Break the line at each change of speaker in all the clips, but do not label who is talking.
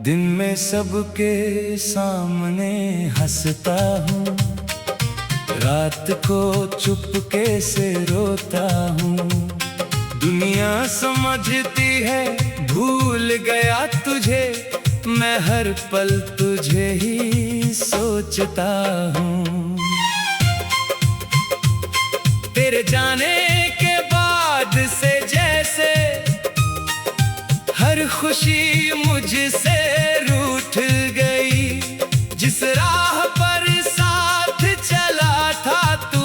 दिन में सबके सामने हंसता हूँ, रात को चुपके से रोता हूँ। दुनिया समझती है भूल गया तुझे, मैं हर पल तुझे ही सोचता हूँ। तेरे जाने के बाद से जैसे हर खुशी मुझसे रूठ गई। जिस राह पर साथ चला था तू,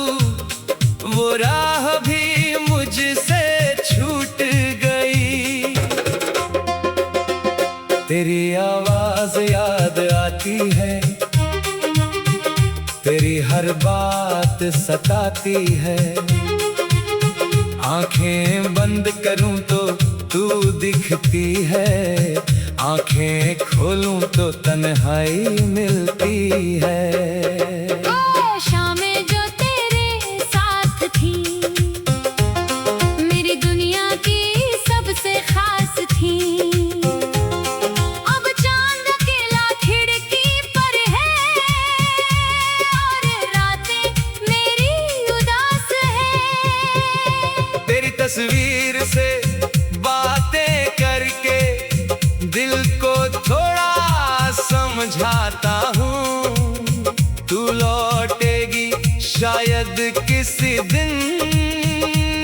वो राह भी मुझसे छूट गई। तेरी आवाज याद आती है, तेरी हर बात सताती है। आंखें बंद करूं तो तू दिखती है, आंखें खोलूं तो तन्हाई मिलती है।
शामें जो तेरे साथ थी, मेरी दुनिया की सबसे खास थी। अब चांद अकेला खिड़की पर है, और रातें मेरी उदास है।
तेरी तस्वीर से बातें करके दिल को थोड़ा समझाता हूँ। तू लौटेगी शायद किसी दिन,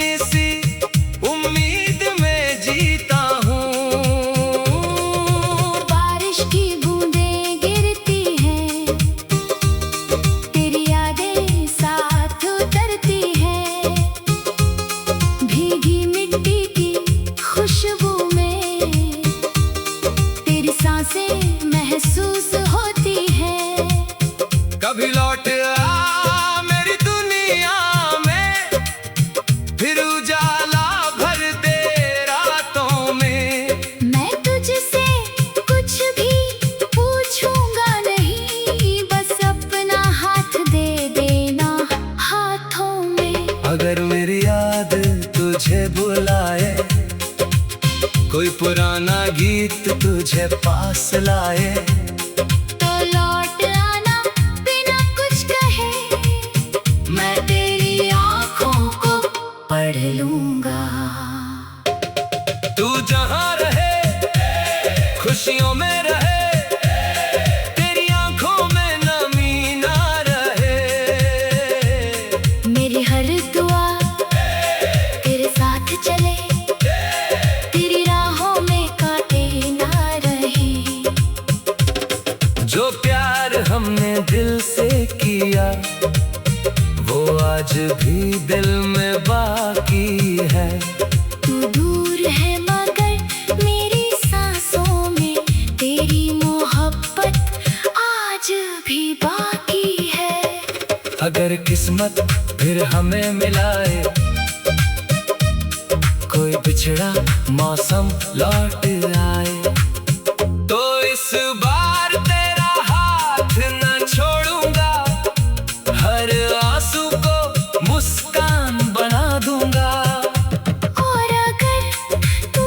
इसी उम्मीद में जीता हूँ।
बारिश की बूंदें गिरती हैं, तेरी यादें साथ उतरती हैं। भीगी मिट्टी की खुशबू में तेरी सांसें महसूस होती हैं।
कभी लौट आ मेरी दुनिया में, फिर उजाला भर दे रातों में।
मैं तुझसे कुछ भी पूछूंगा नहीं, बस अपना हाथ दे देना हाथों में।
अगर मेरी याद तुझे बुलाए, कोई पुराना गीत तुझे पास लाए,
तो लौट आना बिना कुछ कहे, मैं तेरी आँखों को पढ़ लूंगा।
तू जहाँ रहे खुशियों में रहे, तेरी आंखों में नमी ना रहे।
मेरी हर दुआ तेरे साथ चले, तेरी राहों में कांटे ना रहे।
जो प्यार हमने दिल से किया, वो आज भी दिल में बाकी है।
तू दूर है मगर मेरी सांसों में तेरी मोहब्बत आज भी बाकी है।
अगर किस्मत फिर हमें मिलाए, कोई बिछड़ा मौसम लौट आए, तो इस बार तेरा हाथ न छोड़ूंगा। हर आंसू को मुस्कान बना दूंगा।
और अगर तू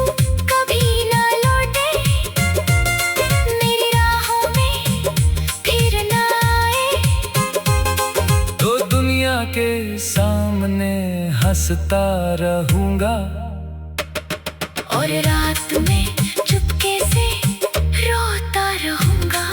कभी ना लौटे, मेरी राहों में फिर ना आए,
तो दुनिया के सामने हंसता रहूंगा,
और रात में चुपके से रोता रहूंगा।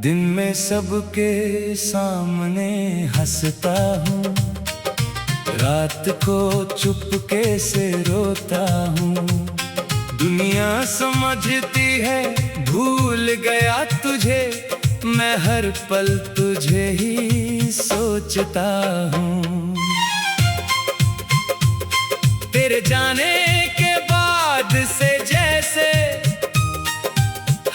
दिन में सबके सामने हंसता हूँ, रात को चुपके से रोता हूँ। दुनिया समझती है भूल गया तुझे, मैं हर पल तुझे ही सोचता हूँ। तेरे जाने के बाद से जैसे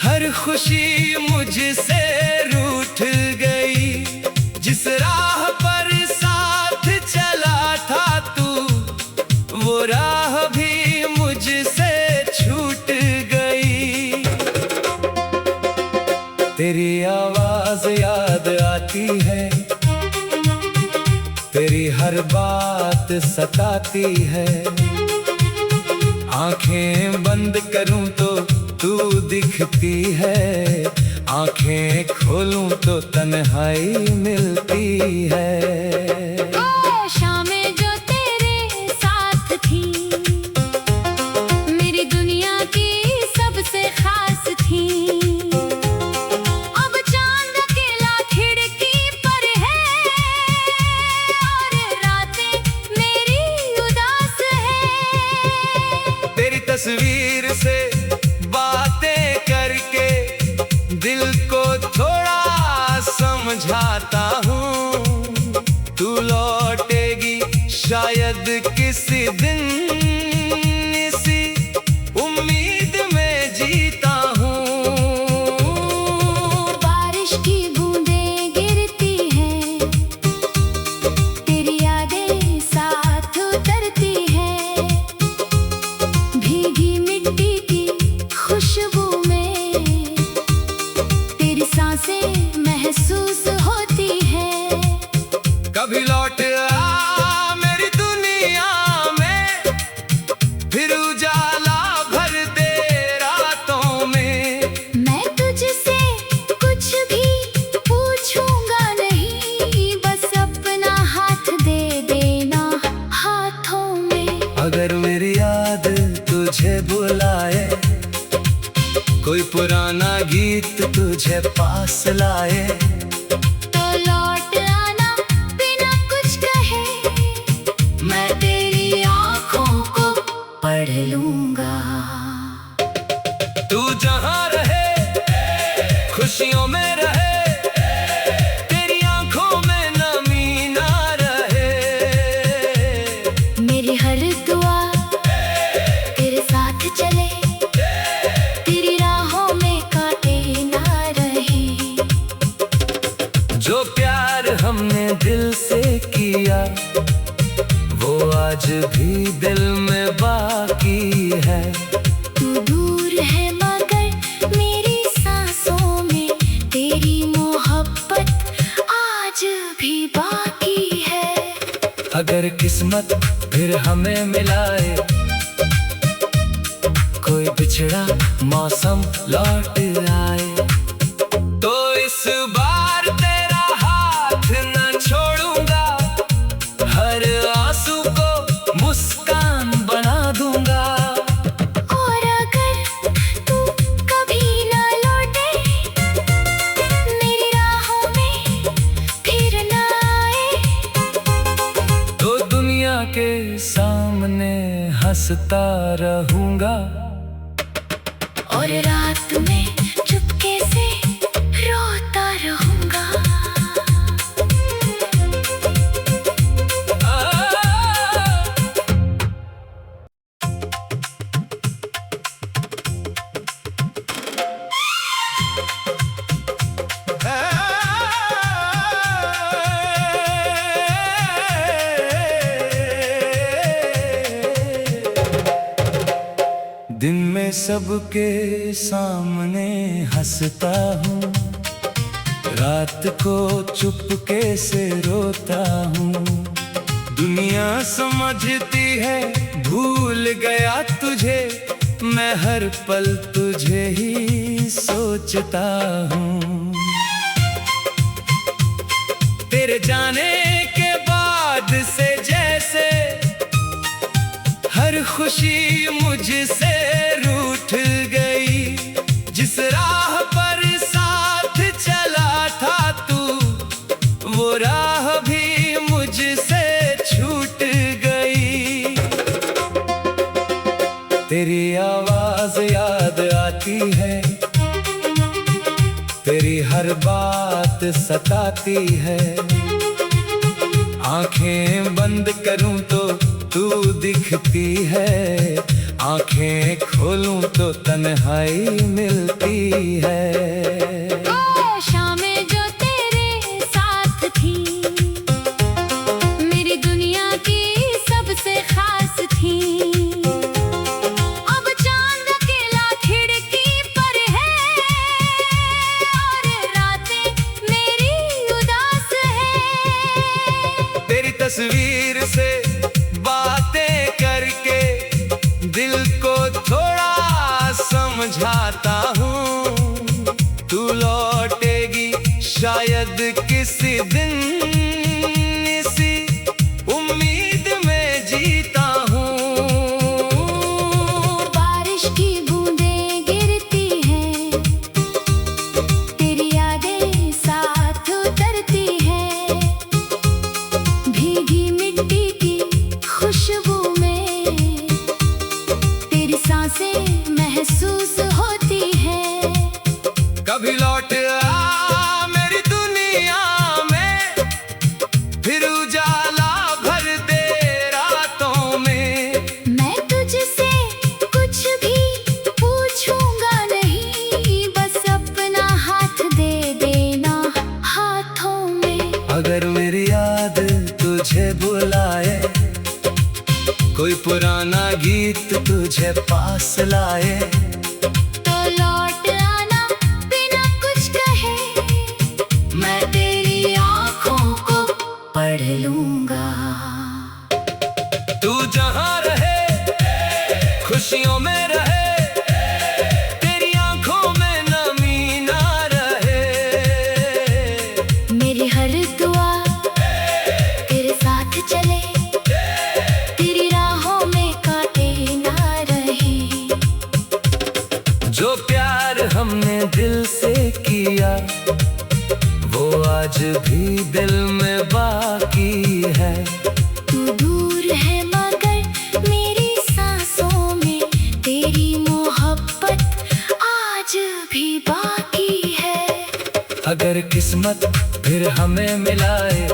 हर खुशी मुझसे रूठ गई। जिस राह पर साथ चला हर बात सताती है। आंखें बंद करूं तो तू दिखती है, आंखें खोलूं तो तन्हाई मिलती है।
शामें जो तेरे साथ थी, मेरी दुनिया की सबसे खास थी। अब चांद अकेला खिड़की पर है, और रातें मेरी उदास है।
तेरी तस्वीर से बातें करके दिल को थोड़ा समझाता हूँ। तू लौटेगी शायद किसी दिन, इसी उम्मीद में जीता हूँ।
बारिश की बूंदें गिरती हैं, तेरी यादें साथ उतरती हैं। भीगी मिट्टी की खुशबू में तेरी सांसें महसूस होती हैं।
कभी लौट आ मेरी दुनिया में, फिर उजाला भर दे रातों में।
मैं तुझसे कुछ भी पूछूंगा नहीं, बस अपना हाथ दे देना हाथों में।
अगर मेरी याद तुझे बुलाए, कोई पुराना गीत तुझे पास लाए,
तो लौट आना बिना कुछ कहे, मैं तेरी आंखों को पढ़ लूंगा।
तू जहां रहे खुशियों में रहे, तेरी आंखों में नमी ना रहे।
मेरी हर दुआ तेरे साथ चले, तेरी राहों में कांटे ना रहे।
जो प्यार हमने दिल से किया, वो आज भी दिल में बाकी है।
तू दूर है मगर मेरी सांसों में तेरी मोहब्बत आज भी बाकी है।
अगर किस्मत फिर हमें मिलाए, कोई बिछड़ा मौसम लौट आए, तो इस बार तेरा हाथ न छोड़ूंगा। हर आंसू को मुस्कान बना दूंगा।
और अगर तू कभी ना लौटे, मेरी राहों में फिर ना आए,
तो दुनिया के सामने हंसता रहूंगा,
और रात में चुपके से रोता रहूंगा।
दिन में सबके सामने हंसता हूँ, रात को चुपके से रोता हूँ। दुनिया समझती है भूल गया तुझे, मैं हर पल तुझे ही सोचता हूँ। तेरे जाने के बाद से जैसे हर खुशी मुझसे रूठ गई। जिस राह पर साथ चला था तू, वो राह भी मुझसे छूट गई। तेरी आवाज याद आती है, तेरी हर बात सताती है। आंखें बंद करूं तो तू दिखती है, आंखें खोलूं तो तन्हाई मिलती है।
शामें जो तेरे साथ थी, मेरी दुनिया की सबसे खास थी। अब चांद अकेला खिड़की पर है, और रातें मेरी उदास है।
तेरी तस्वीर समझाता हूँ, तू लौटेगी शायद किसी दिन, इसी उम्मीद में जीता हूँ।
बारिश की बूंदें गिरती हैं, तेरी यादें साथ उतरती हैं, भीगी मिट्टी की खुशबू में तेरी सांसें महसूस होती हैं।
कभी लौट आ मेरी दुनिया में, फिर उजाला भर दे रातों में।
मैं तुझसे कुछ भी पूछूंगा नहीं, बस अपना हाथ दे देना हाथों में।
अगर मेरी याद तुझे बुलाए, कोई पुराना गीत तुझे पास लाए,
तो लौट आना बिना कुछ कहे, मैं तेरी आँखों को पढ़ लूंगा।
तू जहाँ रहे खुशियों में रहे, तेरी आंखों में नमी ना रहे।
मेरी हर दुआ तेरे साथ चले, तेरी राहों में कांटे ना रहे।
जो प्यार हमने दिल से किया, वो आज भी दिल में बाकी है।
तू दूर है मगर मेरी सांसों में तेरी मोहब्बत आज भी बाकी है।
अगर किस्मत फिर हमें मिलाए,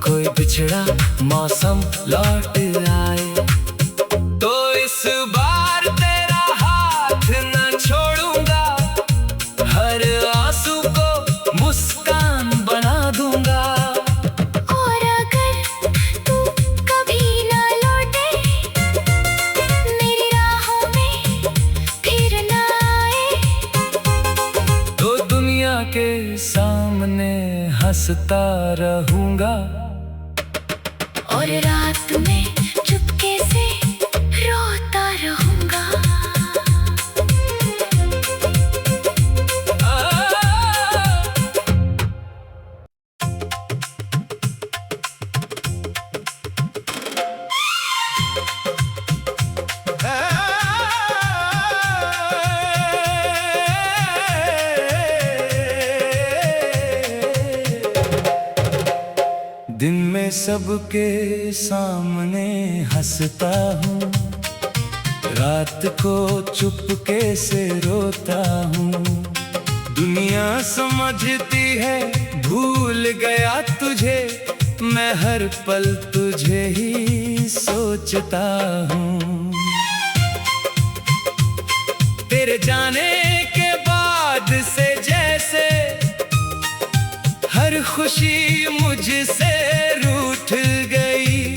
कोई बिछड़ा मौसम लौट आए, तो इस बार तेरा हाथ न छोड़ूंगा, हर आंसू को मुस्कान बना दूंगा।
और अगर तू कभी ना लौटे, मेरी राहों में फिर ना आए,
तो दुनिया के सामने हंसता रहूंगा,
और रात में चुपके से रोता रहूंगा।
दिन में सबके सामने हंसता हूँ, रात को चुपके से रोता हूँ। दुनिया समझती है भूल गया तुझे, मैं हर पल तुझे ही सोचता हूँ। तेरे जाने के बाद से जैसे हर खुशी मुझसे रूठ गई,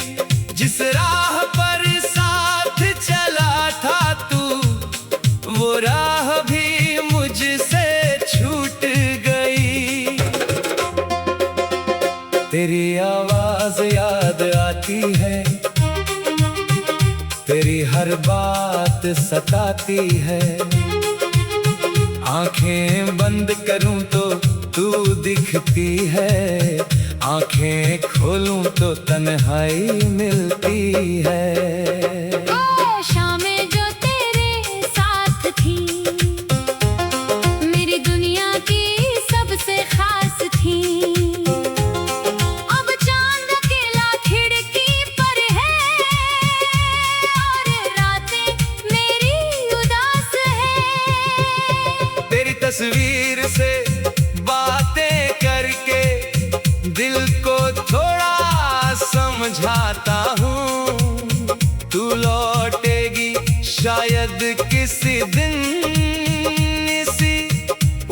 जिस राह पर साथ चला था तू, वो राह भी मुझसे छूट गई। तेरी आवाज याद आती है, तेरी हर बात सताती है। आंखें बंद करूं तो तू दिखती है, आंखें खोलूं तो तन्हाई मिलती है।
ओ शामें जो तेरे साथ थी, मेरी दुनिया की सबसे खास थी। अब चांद अकेला खिड़की पर है, और रातें मेरी उदास है।
तेरी तस्वीर से बातें करके दिल को थोड़ा समझाता हूँ, तू लौटेगी शायद किसी दिन, इसी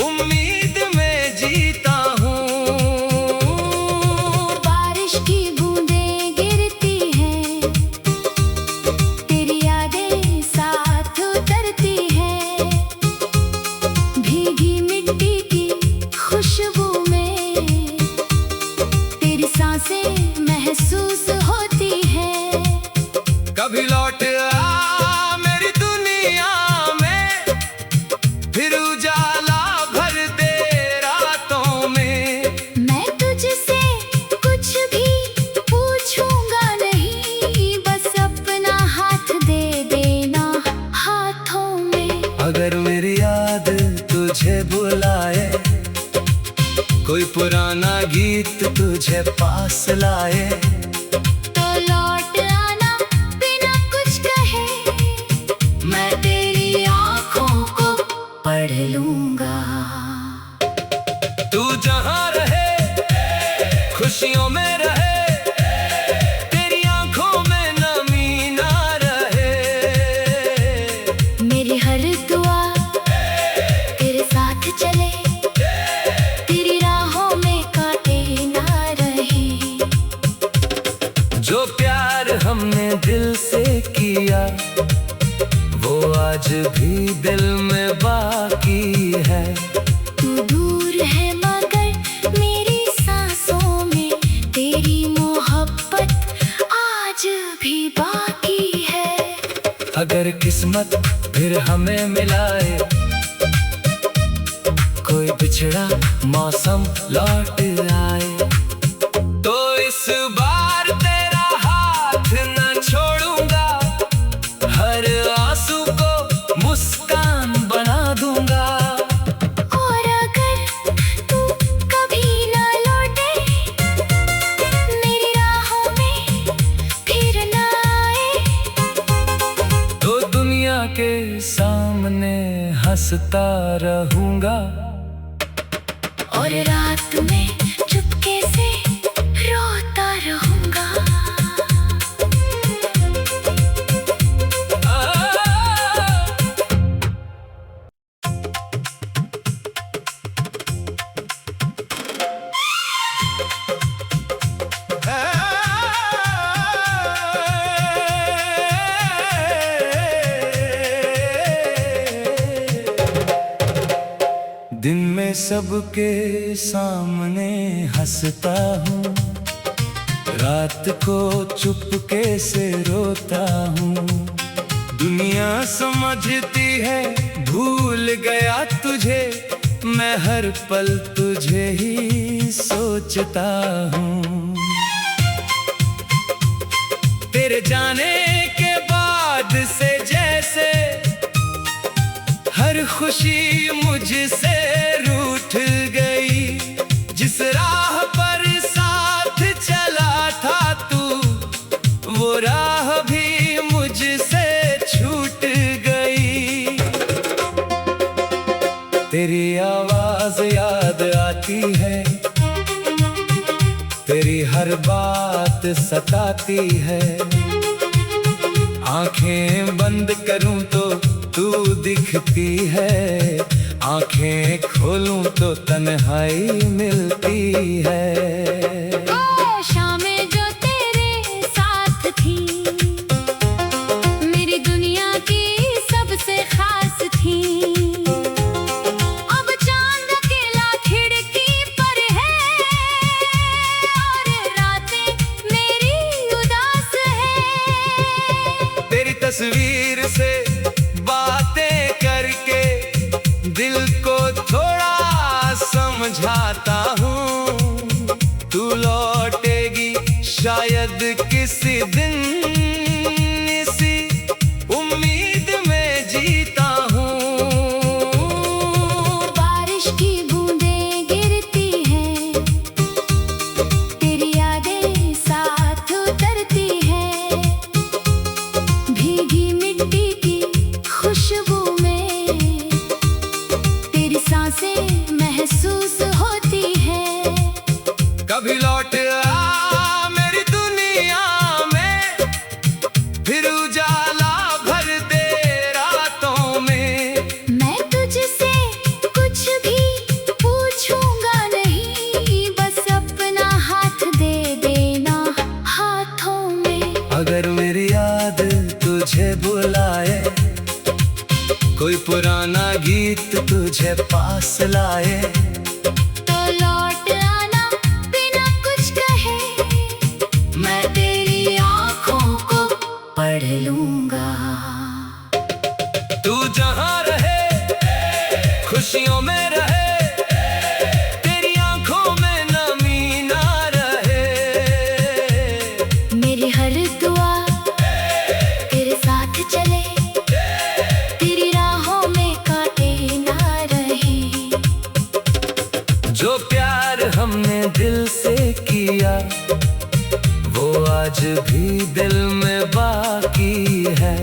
उम्मीद में जीता हूँ।
बारिश की बूंदें गिरती हैं, तेरी यादें साथ उतरती हैं, भीगी मिट्टी की खुशबू में तेरी सांसें महसूस होती हैं।
कभी लौट आ मेरी दुनिया पुराना गीत तुझे पास लाए
तो लौट आना बिना कुछ कहे, मैं तेरी आंखों को पढ़ लूंगा।
तू जहां रहे खुशियों में रहे, तेरी आंखों में नमी ना रहे।
मेरी हर दुआ तेरे साथ चले, तेरी राहों में कांटे ना रहे।
जो प्यार हमने दिल से किया वो आज भी दिल में बाकी है।
तू दूर है मगर मेरी सांसों में तेरी मोहब्बत आज भी बाकी है।
अगर किस्मत फिर हमें मिलाए, कोई बिछड़ा मौसम लौट आए, तो इस बार तेरा हाथ न छोड़ूंगा, हर आंसू को मुस्कान बना दूंगा।
और अगर तू कभी ना लौटे, मेरी राहों में फिर ना आए,
तो दुनिया के सामने हंसता रहूंगा,
और रात में चुपके से रोता रहूंगा।
दिन में सबके सामने हंसता हूँ, रात को चुपके से रोता हूँ। दुनिया समझती है भूल गया तुझे, मैं हर पल तुझे ही सोचता हूँ। तेरे जाने के बाद से जैसे हर खुशी मुझसे रूठ गई, जिस राह पर साथ चला था तू, वो राह भी मुझसे छूट गई। तेरी आवाज याद आती है, तेरी हर बात सताती है। आंखें बंद करूं तो तू दिखती है, आंखें खोलूं तो तन्हाई मिलती है।
शामें जो तेरे साथ थी, मेरी दुनिया की सबसे खास थी। अब चांद अकेला खिड़की पर है, और रातें मेरी उदास है।
तेरी तस्वीर से बातें करके दिल को थोड़ा समझाता हूँ। तू लौटेगी शायद किसी दिन, इसी उम्मीद में जीता हूँ।
बारिश की बूंदें गिरती हैं, तेरी यादें साथ उतरती हैं। भीगी मिट्टी की खुशबू में तेरी सांसें महसूस होती हैं।
कभी लौट आ मेरी दुनिया में, फिर उजाला भर दे रातों में।
मैं तुझसे कुछ भी पूछूंगा नहीं, बस अपना हाथ दे देना हाथों में।
अगर मेरी याद तुझे बुलाए, कोई पुराना गीत तुझे पास लाए,
तो लौट आना बिना कुछ कहे, मैं तेरी आंखों को पढ़ लूंगा।
तू जहां रहे खुशियों में रहे, तेरी आंखों में नमी ना रहे।
मेरी हर दुआ तेरे साथ चले, तेरी राहों में कांटे ना रहे।
किया वो आज भी दिल में बाकी है।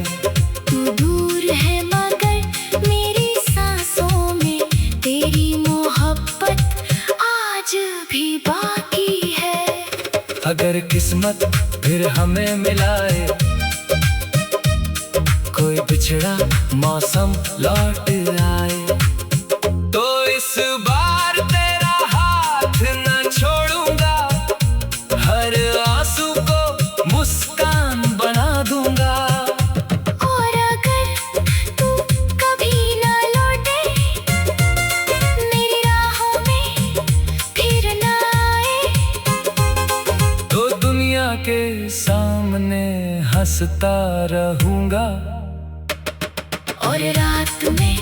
तू दूर है मगर मेरी सांसों में तेरी मोहब्बत आज भी बाकी है।
अगर किस्मत फिर हमें मिलाए, कोई बिछड़ा मौसम लौट आए, तो इस बार तेरा हाथ न छोड़ूंगा, हर आंसू को मुस्कान बना दूंगा।
और अगर तू कभी ना लौटे, मेरी राहों में फिर ना आए,
तो दुनिया के सामने हंसता रहूंगा
और रात में